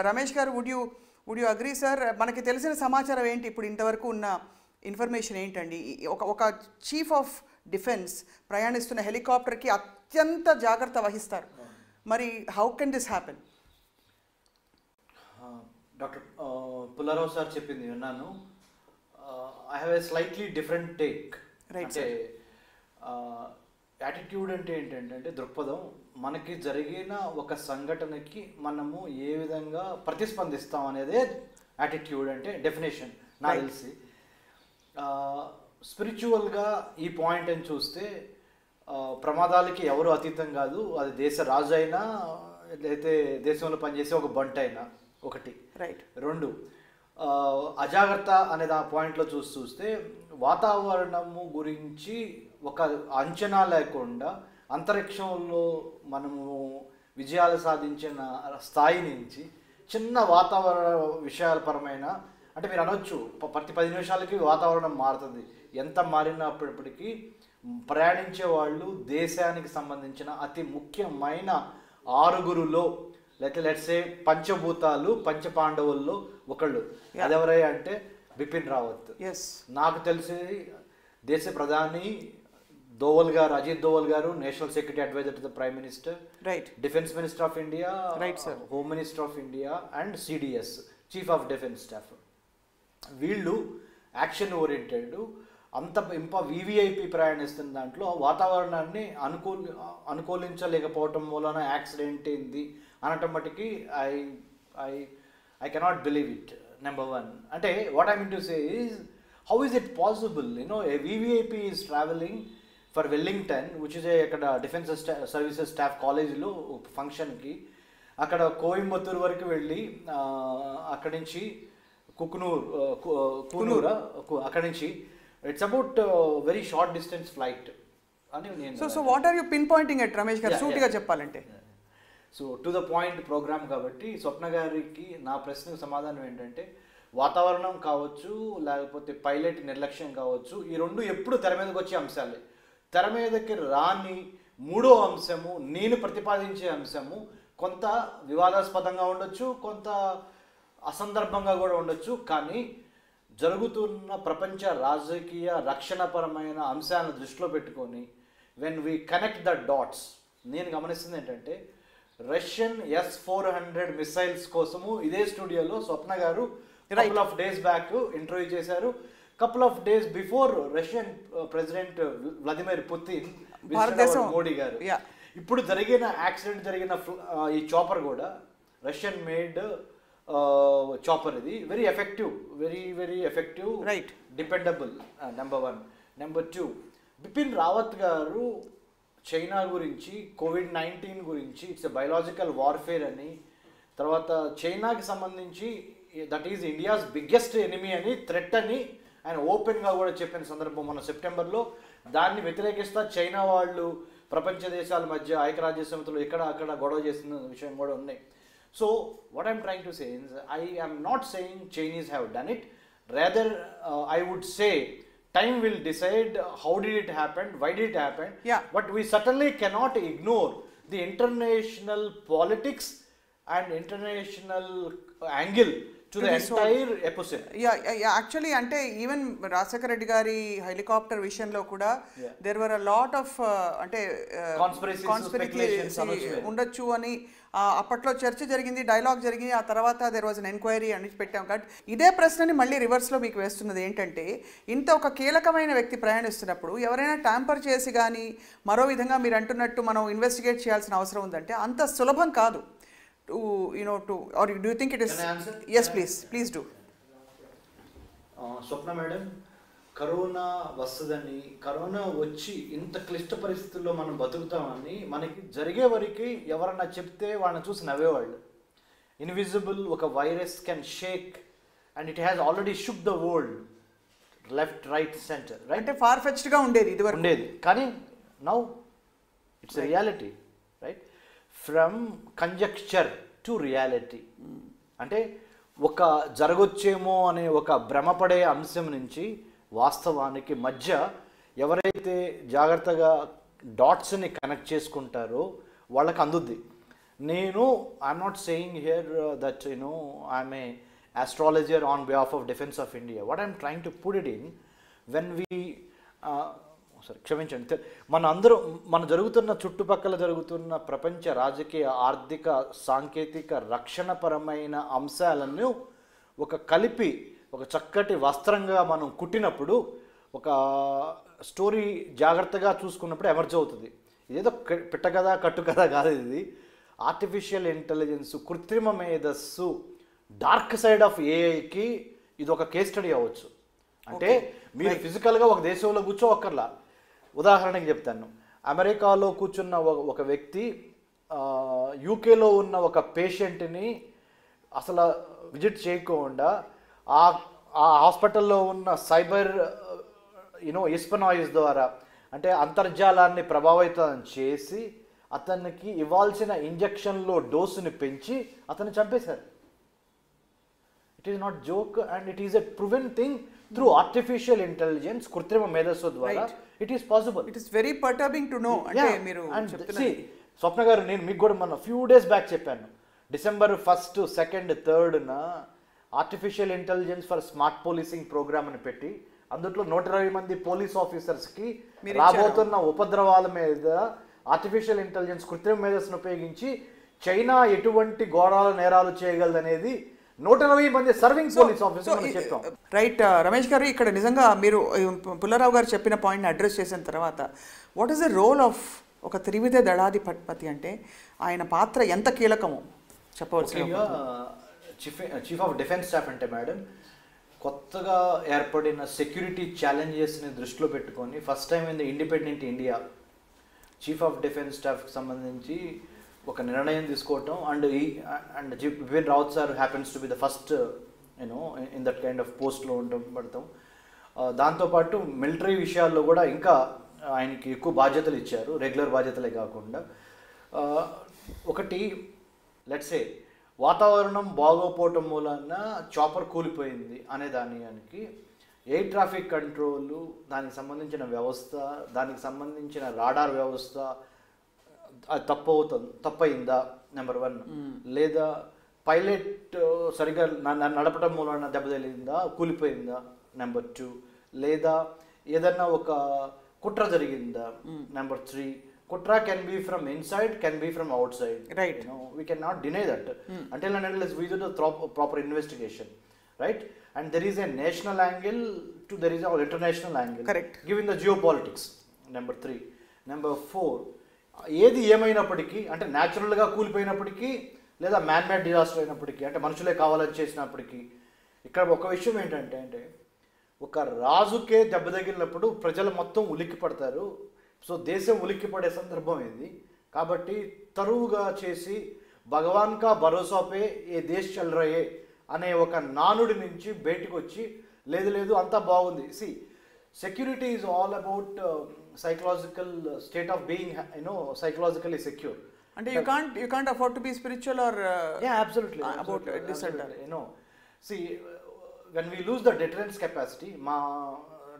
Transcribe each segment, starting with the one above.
రమేష్ గారు, would you agree sir? మనకి తెలిసిన సమాచారం ఏంటి ఇప్పుడు ఇంతవరకు ఉన్న ఇన్ఫర్మేషన్ ఏంటండి? ఒక చీఫ్ ఆఫ్ డిఫెన్స్ ప్రయాణిస్తున్న హెలికాప్టర్కి అత్యంత జాగ్రత్త వహిస్తారు. మరి how can this happen? Doctor Pullarao sir చెప్పింది విన్నాను. I have a slightly different take. అంటే యాటిట్యూడ్ అంటే ఏంటంటే దృక్పథం, మనకి జరిగిన ఒక సంఘటనకి మనము ఏ విధంగా ప్రతిస్పందిస్తాం అనేదే యాటిట్యూడ్ అంటే డెఫినేషన్ నాకు తెలిసి. స్పిరిచువల్గా ఈ పాయింట్ అని చూస్తే ప్రమాదాలకి ఎవరు అతీతం కాదు. అది దేశ రాజు అయినా లేకపోతే దేశంలో పనిచేసే ఒక బంట్ అయినా ఒకటి. రెండు, అజాగ్రత్త అనే ఆ పాయింట్లో చూస్తే వాతావరణము గురించి ఒక అంచనా లేకుండా అంతరిక్షంలో మనము విజయాలు సాధించిన స్థాయి నుంచి చిన్న వాతావరణ విషయాల పరమైన, అంటే మీరు అనొచ్చు ప్రతి 10 నిమిషాలకి వాతావరణం మారుతుంది. ఎంత మారినప్పటికీ ప్రయాణించే వాళ్ళు దేశానికి సంబంధించిన అతి ముఖ్యమైన 6గురులో లేకపోతే లెట్సే పంచభూతాలు పంచపాండవుల్లో ఒకళ్ళు. అదెవరై అంటే బిపిన్ రావత్. నాకు తెలిసి దేశ ప్రధాని దోవల్ గారు, అజిత్ దోవల్ గారు, national security adviser to the prime minister, defence minister of India, home minister of India and CDS chief of defence staff. వీళ్ళు యాక్షన్ ఓరియంటెడ్. అంత వివిఐపి ప్రయాణిస్తున్న దాంట్లో వాతావరణాన్ని అనుకూలించలేకపోవటం మూలన యాక్సిడెంట్ ఏంది అనటం మటుకి I cannot believe it. Number 1 అంటే what I mean to say is, how is it possible? A VVIP is travelling for Wellington, which is అక్కడ డిఫెన్స్ సర్వీసెస్ స్టాఫ్ కాలేజీలో ఫంక్షన్కి, అక్కడ కోయంబత్తూరు వరకు వెళ్ళి అక్కడి నుంచి కూనూరా అక్కడి నుంచి it's about very short distance flight అని నేను. So what are you pinpointing at Ramesh గారు? సూటిగా చెప్పాలంటే so to the point programme కాబట్టి స్వప్న గారికి నా ప్రశ్నకు సమాధానం ఏంటంటే, వాతావరణం కావచ్చు లేకపోతే పైలట్ నిర్లక్ష్యం కావచ్చు, ఈ రెండు ఎప్పుడు తెర మీదకి వచ్చే అంశాలే. తెర మీదకి రాని మూడో అంశము, నేను ప్రతిపాదించే అంశము కొంత వివాదాస్పదంగా ఉండొచ్చు, కొంత అసందర్భంగా కూడా ఉండొచ్చు. కానీ జరుగుతున్న ప్రపంచ రాజకీయ రక్షణపరమైన అంశాలను దృష్టిలో పెట్టుకొని when we connect the dots, నేను గమనిస్తుంది ఏంటంటే, రష్యన్ S-400 మిసైల్స్ కోసము ఇదే స్టూడియోలో స్వప్న గారు couple of days back interview చేశారు. Couple of days before Russian president Vladimir Putin, Modi గారు. ఇప్పుడు యాక్సిడెంట్ జరిగిన ఈ చాపర్ కూడా రష్యన్ మేడ్ చాపర్. ఇది very effective, very effective, dependable. Number 1. Number 2, Bipin Rawat గారు చైనా గురించి, COVID-19 గురించి, ఇట్స్ ఎ బయలాజికల్ వార్ఫేర్ అని, తర్వాత చైనాకి సంబంధించి that is India's biggest enemy అని, థ్రెట్ అని ఆయన ఓపెన్గా కూడా చెప్పిన సందర్భం మన సెప్టెంబర్లో. దాన్ని వ్యతిరేకిస్తా చైనా వాళ్ళు ప్రపంచ దేశాల మధ్య ఐక్యరాజ్య సమితిలో ఇక్కడ అక్కడ గొడవ చేస్తున్న విషయం కూడా ఉన్నాయి. So what I'm trying to say is, I am not saying Chinese have done it. Rather, I would say time will decide how did it happen, why did it happen. But we certainly cannot ignore the international politics and international angle to the entire episode. Actually అంటే even Rajasekhara Reddy గారి helicopter విషయంలో కూడా there were a lot of అంటే conspiracy ఉండొచ్చు అని అప్పట్లో చర్చ జరిగింది, డైలాగ్ జరిగింది. ఆ తర్వాత దేర్ వాజ్ అన్ ఎంక్వైరీ అని పెట్టాం. కాబట్టి ఇదే ప్రశ్నని మళ్ళీ రివర్స్లో మీకు వేస్తున్నది ఏంటంటే, ఇంత ఒక కీలకమైన వ్యక్తి ప్రయాణిస్తున్నప్పుడు ఎవరైనా ట్యాంపర్ చేసి కానీ మరో విధంగా మీరు అంటున్నట్టు మనం ఇన్వెస్టిగేట్ చేయాల్సిన అవసరం ఉందంటే అంత సులభం కాదు. Or do you think it is? Yes, please do. Swapna madam, corona వస్తుందని, కరోనా వచ్చి ఇంత క్లిష్ట పరిస్థితుల్లో మనం బతుకుతామని మనకి జరిగే వరకు ఎవరన్నా చెప్తే వాళ్ళని చూసి నవ్వేవాళ్ళు. ఇన్విజిబుల్ ఒక virus can shake and it has already shook the world left right centre, right? అంటే ఫార్ ఫెచ్డ్గా ఉండేది ఇది ఉండేది, కానీ now it's reality, right? From conjecture to reality. అంటే ఒక జరగొచ్చేమో అనే ఒక భ్రమపడే అంశం నుంచి వాస్తవానికి మధ్య ఎవరైతే జాగ్రత్తగా డాట్స్ని కనెక్ట్ చేసుకుంటారో వాళ్ళకి అందుద్ది. I'm not saying here that I'm a astrologer on behalf of defense of India. What I'm trying to put it in, when we క్షమించండి, మన జరుగుతున్న చుట్టుపక్కల జరుగుతున్న ప్రపంచ రాజకీయ ఆర్థిక సాంకేతిక రక్షణపరమైన అంశాలను కలిపి ఒక చక్కటి వస్త్రంగా మనం కుట్టినప్పుడు, ఒక స్టోరీ జాగ్రత్తగా చూసుకున్నప్పుడు ఎమర్జ్ అవుతుంది. ఇదేదో పిట్టకథ కట్టుకథ కాదు, ఇది ఆర్టిఫిషియల్ ఇంటెలిజెన్స్, కృత్రిమ మేధస్సు, డార్క్ సైడ్ ఆఫ్ ఏఐకి ఇది ఒక కేస్ స్టడీ అవ్వచ్చు. అంటే మీరు ఫిజికల్గా ఒక దేశంలో కూర్చోవక్కర్లా. ఉదాహరణకి చెప్తాను, అమెరికాలో కూర్చున్న ఒక వ్యక్తి యూకేలో ఉన్న ఒక పేషెంట్ని అసలు విజిట్ చేయకుండా ఆ హాస్పిటల్లో ఉన్న సైబర్ ఎస్పనాయిజ్ ద్వారా, అంటే అంతర్జాలాన్ని ప్రభావితం చేసి అతనికి ఇవ్వాల్సిన ఇంజెక్షన్లో డోసుని పెంచి అతన్ని చంపేశారు. It is not joke and it is a proven thing through artificial intelligence, కృత్రిమ మేధస్సు ద్వారా it is possible. It is very perturbing to know. అంటే మీరు చెప్తున్నారు, స్వప్న గారు, నేను మీకు కూడా మన ఫ్యూ డేస్ బ్యాక్ చెప్పాను, December 1st, 2nd, 3rd artificial intelligence for smart policing programme అని పెట్టి అందులో 120 మంది పోలీస్ ఆఫీసర్స్కి రాబోతున్న ఉపద్రవాల మీద ఆర్టిఫిషియల్ ఇంటెలిజెన్స్ కృత్రిమ మేధస్సును ఉపయోగించి చైనా ఎటువంటి ఘోరాల నేరాలు చేయగలదనేది 120 మంది సర్వింగ్ పోలీస్ ఆఫీసర్ చెప్తాం. రైట్ రమేష్ గారు, ఇక్కడ నిజంగా మీరు పుల్లారావు గారు చెప్పిన పాయింట్ని అడ్రస్ చేసిన తర్వాత, what is the role of ఒక త్రివిధ దళాధిపతి, అంటే ఆయన పాత్ర ఎంత కీలకమో చెప్పవచ్చు. చీఫ్ ఆఫ్ డిఫెన్స్ స్టాఫ్ అంటే మేడం, కొత్తగా ఏర్పడిన సెక్యూరిటీ ఛాలెంజెస్ని దృష్టిలో పెట్టుకొని first time in the independent India chief of defence స్టాఫ్కి సంబంధించి ఒక నిర్ణయం తీసుకోవటం, and Bipin Rawat sir happens to be the first in that kind of పోస్ట్లో పడతాం. దాంతోపాటు మిలిటరీ విషయాల్లో కూడా ఇంకా ఆయనకి ఎక్కువ బాధ్యతలు ఇచ్చారు, రెగ్యులర్ బాధ్యతలే కాకుండా. ఒకటి లెట్సే వాతావరణం బాగోపోవటం మూలన చాపర్ కూలిపోయింది అనే దానికి ఎయిర్ ట్రాఫిక్ కంట్రోలు, దానికి సంబంధించిన వ్యవస్థ, దానికి సంబంధించిన రాడార్ వ్యవస్థ అది తప్పయిందా నెంబర్ 1, లేదా పైలట్ సరిగ్గా నడపడం మూలన దెబ్బతగిలిందా, కూలిపోయిందా నెంబర్ 2, లేదా ఏదన్నా ఒక కుట్ర జరిగిందా నెంబర్ 3. కుట్ర can be from inside, can be from out side, right. We cannot deny that until and unless we do the proper investigation, right? And there is a national angle to there is an international angle, correct, given the geopolitics. Number 3. Number 4, ఏది ఏమైనప్పటికీ, అంటే న్యాచురల్గా కూలిపోయినప్పటికీ లేదా man made disaster అయినప్పటికీ, అంటే మనుషులే కావాలని చేసినప్పటికీ, ఇక్కడ ఒక విషయం ఏంటంటే ఒక రాజుకే దెబ్బ తగిలినప్పుడు ప్రజలు మొత్తం ఉలిక్కి పడతారు. సో దేశం ఉలిక్కి పడే సందర్భం ఇది. కాబట్టి తరువుగా చేసి భగవాన్ కా భరోసాపే ఏ దేశ్ చల్ రహే అనే ఒక నానుడి నుంచి బయటకు వచ్చి లేదు అంతా బాగుంది. Security is all about psychological state of being, psychologically secure. And you can't afford to be spiritual or absolutely about this and that. When we lose the deterrence capacity, ma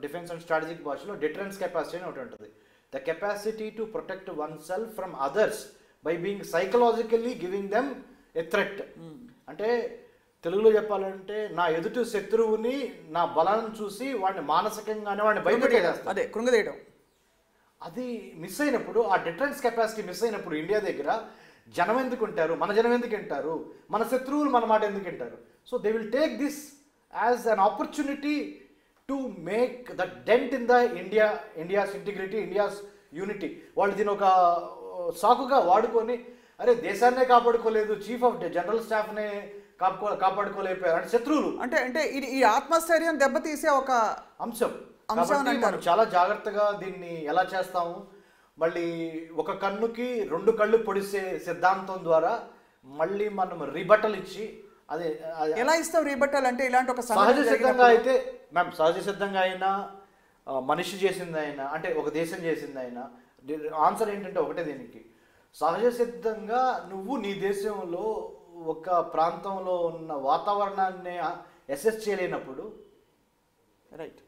defense and strategic భాషలో deterrence capacity అని ఒకటి ఉంటుంది. The capacity to protect oneself from others by being psychologically giving them a threat. అంటే తెలుగులో చెప్పాలంటే నా ఎదుటి శత్రువుని నా బలాన్ని చూసి వాడిని మానసికంగానే వాడిని భయపెట్టేస్తాను, అదే కృంగదీయడం. అది మిస్ అయినప్పుడు, ఆ డిఫరెన్స్ కెపాసిటీ మిస్ అయినప్పుడు ఇండియా దగ్గర జనం ఎందుకు ఉంటారు, మన జనం ఎందుకు వింటారు, మన శత్రువులు మన మాట ఎందుకు వింటారు? So they will take this as an opportunity to make the dent in the India's integrity, India's unity. వాళ్ళు దీని ఒక సాకుగా వాడుకొని, అరే దేశాన్నే కాపాడుకోలేదు, చీఫ్ ఆఫ్ జనరల్ స్టాఫ్నే కాపాడుకోలేకపోయారు అంటే శత్రువులు. అంటే ఈ ఆత్మస్థైర్యం దెబ్బతీసే ఒక అంశం. మనం చాలా జాగ్రత్తగా దీన్ని ఎలా చేస్తాము, మళ్ళీ ఒక కన్నుకి 2 కళ్ళు పొడిసే సిద్ధాంతం ద్వారా మళ్ళీ మనం రిబట్టలు ఇచ్చి, అదే ఎలా ఇస్తాం రిబట్టలు అంటే ఇలాంటి ఒక సహజ సిద్ధంగా అయితే సహజ సిద్ధంగా అయినా మనిషి చేసింది అయినా, అంటే ఒక దేశం చేసింది అయినా, ఆన్సర్ ఏంటంటే ఒకటే దీనికి, సహజ సిద్ధంగా నువ్వు నీ దేశంలో ఒక ప్రాంతంలో ఉన్న వాతావరణాన్ని అసెస్ చేయలేనప్పుడు, right,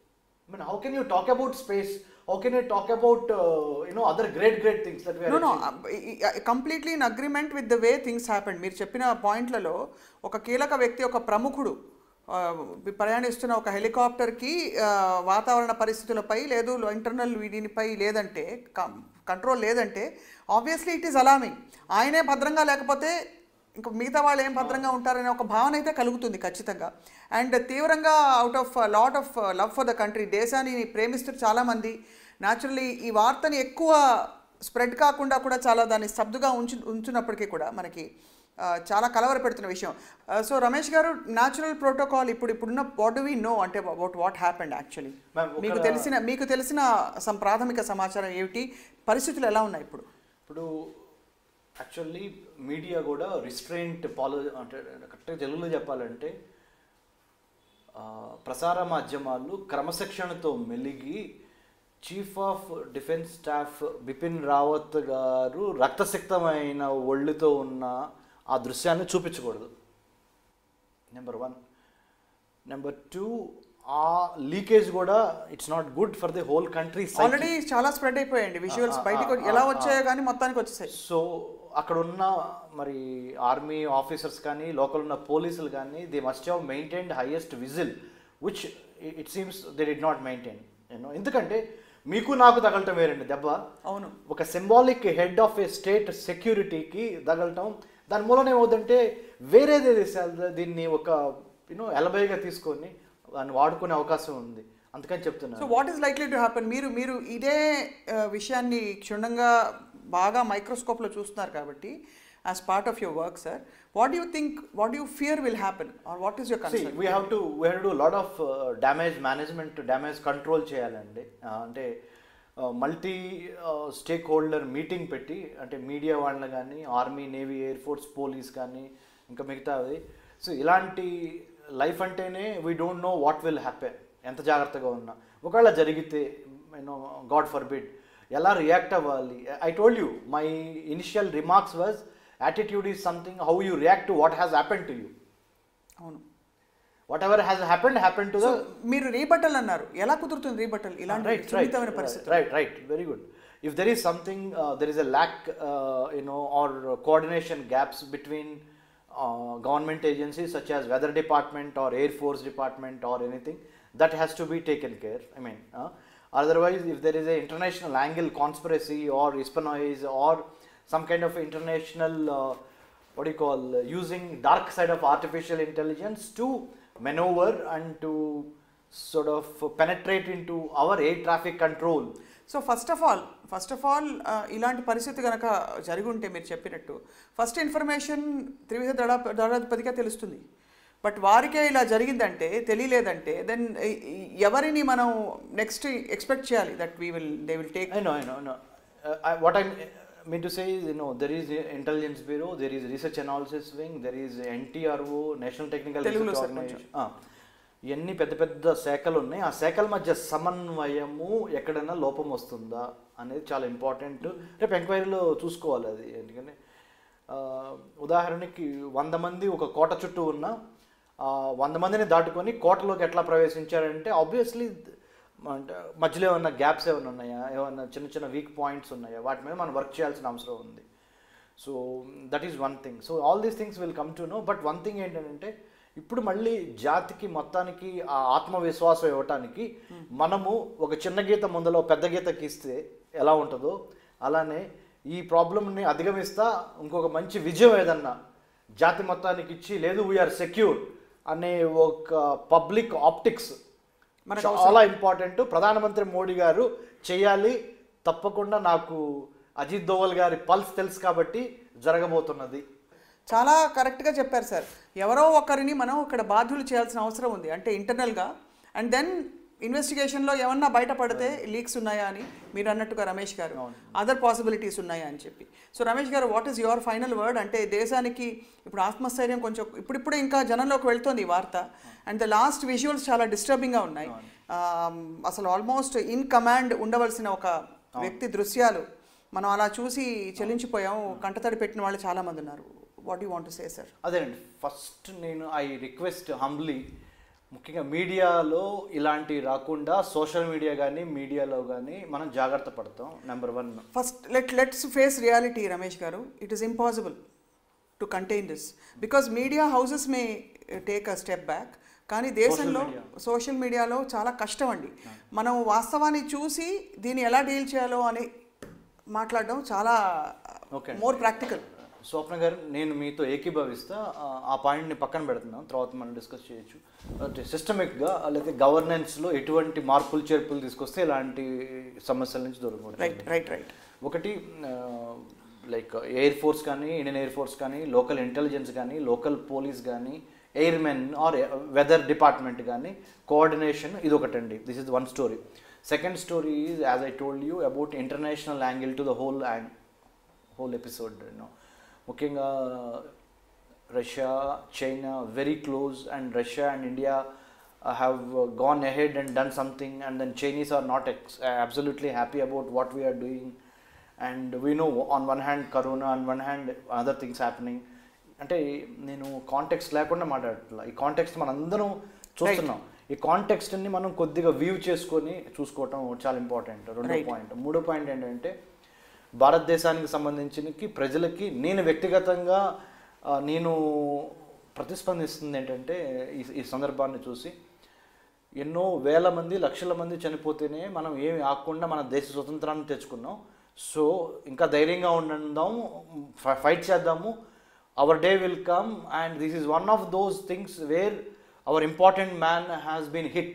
I mean, how can you talk about space? how can I talk about other great things that we are no completely in agreement with the way things happened. మీరు చెప్పిన పాయింట్లలో ఒక కీలక వ్యక్తి, ఒక ప్రముఖుడు ప్రయాణిస్తున్న ఒక హెలికాప్టర్కి వాతావరణ పరిస్థితులపై లేదు ఇంటర్నల్ దీనిపై లేదంటే కంట్రోల్ లేదంటే ఆబ్వియస్లీ ఇట్ ఈస్ అలామింగ్. ఆయనే భద్రంగా లేకపోతే ఇంకా మిగతా వాళ్ళు ఏం భద్రంగా ఉంటారనే ఒక భావన అయితే కలుగుతుంది ఖచ్చితంగా. అండ్ తీవ్రంగా out of lot of love for the country, దేశాన్ని ప్రేమిస్తున్న చాలామంది న్యాచురల్లీ ఈ వార్తని ఎక్కువ స్ప్రెడ్ కాకుండా కూడా చాలా దాన్ని స్తబ్దుగా ఉంచినప్పటికీ కూడా మనకి చాలా కలవర పెడుతున్న విషయం. సో రమేష్ గారు, న్యాచురల్ ప్రోటోకాల్ ఇప్పుడున్న వాట్ డు వి నో అంటే అబౌట్ వాట్ హ్యాపెండ్ యాక్చువల్లీ? మీకు తెలిసిన ప్రాథమిక సమాచారం ఏమిటి? పరిస్థితులు ఎలా ఉన్నాయి ఇప్పుడు? యాక్చువల్లీ మీడియా కూడా రిస్ట్రెయింట్ అంటే కరెక్ట్గా తెలుగులో చెప్పాలంటే ప్రసార మాధ్యమాలు క్రమశిక్షణతో మెలిగి chief of defence staff Bipin Rawat గారు రక్తసిక్తమైన ఒళ్ళుతో ఉన్న ఆ దృశ్యాన్ని చూపించకూడదు, నెంబర్ 1. నెంబర్ 2, ఆ లీకేజ్ కూడా it's not good for the whole country. Already చాలా స్ప్రెడ్ అయిపోయాయండి విజువల్స్, బయటకు ఎలా వచ్చాయో కానీ మొత్తానికి వచ్చేసాయి. సో అక్కడ ఉన్న మరి ఆర్మీ ఆఫీసర్స్ కానీ లోకల్ ఉన్న పోలీసులు కానీ they must have maintained highest vigil, which it seems they did not maintain. ఎందుకంటే మీకు నాకు తగలటం వేరండి దెబ్బ. అవును, ఒక symbolic head of a state సెక్యూరిటీకి తగలటం, దాని మూలన ఏమవుతుందంటే వేరేదే దేశాలు దీన్ని ఒక ఎలబైగా తీసుకొని దాన్ని వాడుకునే అవకాశం ఉంది. అందుకని చెప్తున్నాను. So what is likely to happen? మీరు ఇదే విషయాన్ని క్షుణ్ణంగా బాగా మైక్రోస్కోప్లో చూస్తున్నారు కాబట్టి as part of your work sir, what do you think, what do you fear will happen or what is your concern? We have to do lot of damage management, damage control చేయాలండి. అంటే multi stake holder meeting పెట్టి, అంటే media వాళ్ళని కానీ army, navy, air force, police కానీ ఇంకా మిగతాది. So ఇలాంటి లైఫ్ అంటేనే we don't know what will happen. ఎంత జాగ్రత్తగా ఉన్నా ఒకవేళ జరిగితే గాడ్ ఫర్బిడ్ ఎలా రియాక్ట్ అవ్వాలి? I told you my initial remarks was attitude is something how you react to what has happen to you. అవును, whatever has happen to the. మీరు rebuttal అన్నారు, ఎలా కుదురుతుంది రీబటల్ ఇలాంటి సున్నితమైన పరిస్థితి? Right, very good. If there is something, there is a lack or coordination gaps between government agencies such as weather department or air force department or anything, that has to be taken care. I mean otherwise if there is a international angle conspiracy or espionage or some kind of international what do you call using dark side of artificial intelligence to maneuver and to sort of penetrate into our air traffic control. So first of all ఇలాంటి పరిస్థితి కనుక జరిగి ఉంటే మీరు చెప్పినట్టు first information త్రివిధ దళాధిపతిగా తెలుస్తుంది. But వారికే ఇలా జరిగిందంటే, తెలియలేదంటే, దెన్ ఎవరిని మనం నెక్స్ట్ ఎక్స్పెక్ట్ చేయాలి that they will take? I know. What I mean to say is, there is intelligence bureau, there is research analysis wing, there is NTRO, National Technical Research Organization. ఇవన్నీ పెద్ద శాఖలు ఉన్నాయి. ఆ శాఖల మధ్య సమన్వయము ఎక్కడైనా లోపం వస్తుందా అనేది చాలా ఇంపార్టెంట్. రేపు ఎంక్వైరీలో చూసుకోవాలి అది. ఎందుకంటే ఉదాహరణకి 100 మంది ఒక కోట చుట్టూ ఉన్న 100 మందిని దాటుకొని కోటలోకి ఎట్లా ప్రవేశించారంటే ఆబ్వియస్లీ అంటే మధ్యలో ఏమన్నా గ్యాప్స్ ఏమైనా ఉన్నాయా, ఏమన్నా చిన్న వీక్ పాయింట్స్ ఉన్నాయా, వాటి మీద మనం వర్క్ చేయాల్సిన అవసరం ఉంది. So that is one thing. So all these things will come to know. But one thing ఏంటంటే ఇప్పుడు మళ్ళీ జాతికి మొత్తానికి ఆ ఆత్మవిశ్వాసం ఇవ్వటానికి మనము ఒక చిన్న గీత ముందలో పెద్ద గీత గీస్తే ఎలా ఉంటుందో అలానే ఈ ప్రాబ్లమ్ని అధిగమిస్తా ఇంకొక మంచి విజయం ఏదన్నా జాతి మొత్తానికి ఇచ్చి, లేదు వీఆర్ సెక్యూర్ అనే ఒక పబ్లిక్ ఆప్టిక్స్ చాలా ఇంపార్టెంట్. ప్రధానమంత్రి మోడీ గారు చేయాలి తప్పకుండా. నాకు అజిత్ దోవల్ గారి పల్స్ తెలుసు కాబట్టి జరగబోతున్నది. చాలా కరెక్ట్గా చెప్పారు సార్. ఎవరో ఒకరిని మనం ఇక్కడ బాధ్యులు చేయాల్సిన అవసరం ఉంది, అంటే ఇంటర్నల్గా. అండ్ దెన్ ఇన్వెస్టిగేషన్లో ఏమన్నా బయటపడితే లీక్స్ ఉన్నాయా అని మీరు అన్నట్టుగా రమేష్ గారు, అదర్ పాసిబిలిటీస్ ఉన్నాయా అని చెప్పి. సో రమేష్ గారు, what is your final word? అంటే దేశానికి ఇప్పుడు ఆత్మస్థైర్యం కొంచెం ఇప్పుడిప్పుడే ఇంకా జనంలోకి వెళ్తుంది ఈ వార్త. అండ్ ద లాస్ట్ విజువల్స్ చాలా డిస్టర్బింగ్గా ఉన్నాయి. అసలు ఆల్మోస్ట్ ఇన్ కమాండ్ ఉండవలసిన ఒక వ్యక్తి దృశ్యాలు మనం అలా చూసి చెల్లించిపోయాం. కంటతడి పెట్టిన వాళ్ళు చాలామంది ఉన్నారు. What you want to say sir? అదేనండి, ఫస్ట్ నేను ఐ రిక్వెస్ట్ హంబ్లీ ముఖ్యంగా మీడియాలో ఇలాంటివి రాకుండా సోషల్ మీడియా కానీ మీడియాలో కానీ మనం జాగ్రత్త పడతాం. Number 1. First let's face reality Ramesh గారు. It is impossible to contain this because media houses may take a step back. కానీ దేశంలో సోషల్ మీడియాలో చాలా కష్టం అండి. మనం వాస్తవాన్ని చూసి దీన్ని ఎలా డీల్ చేయాలో అని మాట్లాడడం చాలా మోర్ ప్రాక్టికల్. స్వప్న గారు, నేను మీతో ఏకీభవిస్తా. ఆ పాయింట్ని పక్కన పెడుతున్నాం, తర్వాత మనం డిస్కస్ చేయొచ్చు. సిస్టమిక్గా లేకపోతే గవర్నెన్స్లో ఎటువంటి మార్పులు చేర్పులు తీసుకొస్తే ఇలాంటి సమస్యల నుంచి దూరంగా. రైట్. ఒకటి, లైక్ ఎయిర్ ఫోర్స్ కానీ, ఇండియన్ ఎయిర్ ఫోర్స్ కానీ, లోకల్ ఇంటెలిజెన్స్ కానీ, లోకల్ పోలీస్ కానీ, ఎయిర్మెన్ ఆర్ వెదర్ డిపార్ట్మెంట్ కానీ కోఆర్డినేషన్, ఇది ఒకటండి. This is 1 story. Second story is, as I told you, about international angle to the whole episode. ముఖ్యంగా Russia, China very close, and Russia and India have gone ahead and done something, and then Chinese are not absolutely happy about what we are doing. And we know on one hand corona, on one hand other things happening. అంటే నేను context లేకుండా మాట్లాడట్లా. ఈ context మనం అందరం చూస్తున్నాం. ఈ కాంటెక్స్ట్ని మనం కొద్దిగా వ్యూ చేసుకొని చూసుకోవటం చాలా ఇంపార్టెంట్. 2వ పాయింట్. 3వ పాయింట్ ఏంటంటే, భారతదేశానికి సంబంధించిన ప్రజలకి నేను వ్యక్తిగతంగా నేను ప్రతిస్పందిస్తుంది ఏంటంటే, ఈ సందర్భాన్ని చూసి ఎన్నో వేల మంది, లక్షల మంది చనిపోతేనే మనం ఏమి ఆకుండా మన దేశ స్వతంత్రాన్ని తెచ్చుకున్నాం. సో ఇంకా ధైర్యంగా ఉందాం, ఫైట్ చేద్దాము. Our day will come, and this is one of those things where our important man has been hit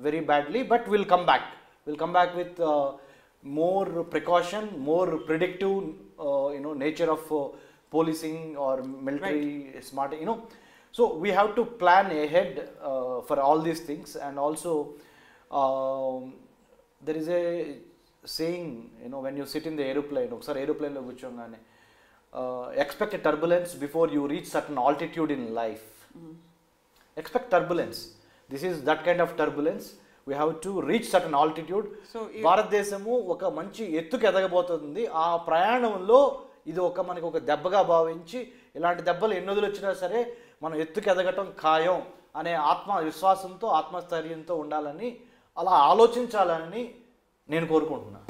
very badly, but will come back. We'll come back with more precaution, more predictive, nature of policing or military smart, So we have to plan ahead for all these things. And also, there is a saying, when you sit in the aeroplane, ఒకసారి aeroplane లో కూర్చోగానే, expect a turbulence before you reach certain altitude in life. Expect turbulence. This is that kind of turbulence. We have to reach certain altitude. So భారతదేశము ఒక మంచి ఎత్తుకు ఎదగబోతుంది. ఆ ప్రయాణంలో ఇది మనకి ఒక దెబ్బగా భావించి, ఇలాంటి దెబ్బలు ఎన్నోదులు వచ్చినా సరే మనం ఎత్తుకు ఎదగటం ఖాయం అనే ఆత్మవిశ్వాసంతో, ఆత్మస్థైర్యంతో ఉండాలని, అలా ఆలోచించాలని నేను కోరుకుంటున్నాను.